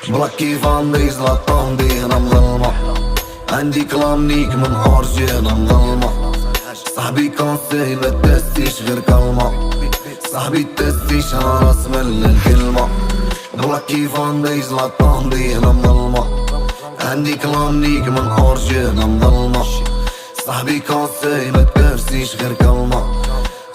بلاكي فاندي زلاطاندي انا مظلمة. عندي كلامنيك من اورجي انا مظلمة. صاحبي كونسي ما تستيش غير كلمة. صاحبي تستيش انا راس من الكلمة. بلاكي فاندي زلاطاندي انا مظلمة. عندي كلامنيك من اورجي انا مظلمة. صاحبي كونسي ما تستيش غير كلمة.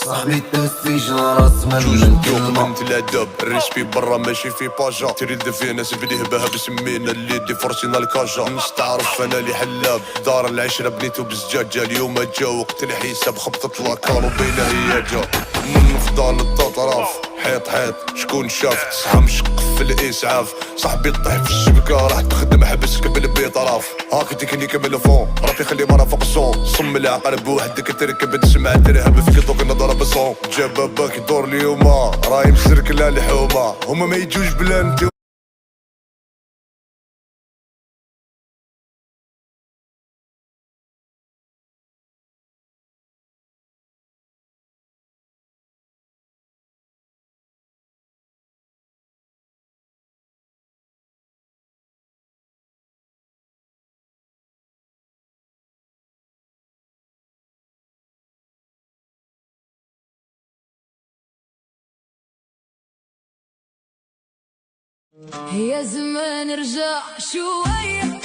صاحبي تستيش انا راس من الكلمة. بنت الادب الريش في برا ماشي في باجا. تريد في ناس بديه بها بسمينا اللي دي فرسينا الكاجا. نستعرف انا اللي حلاب دار العشرة بنيتو بزجاجة. اليوم جا وقت الحساب خبطت لاكارو بينا هي جا. من فضال التطراف حيط حيط شكون شاف تصحى مشق في الاسعاف. صاحبي طيح في الشبكة راح تخدم حبس قبل بيطراف. هاك تكنيك من الفون ربي خلي مرة فوق الصون. صم العقل بوحدك تركب تسمع ترهب في كذوق نضرب بالصون. جا باباك يدور اليوما راهي مسركلة الحومة. هما ما يجوش بلا انت. يا زمان رجع شوية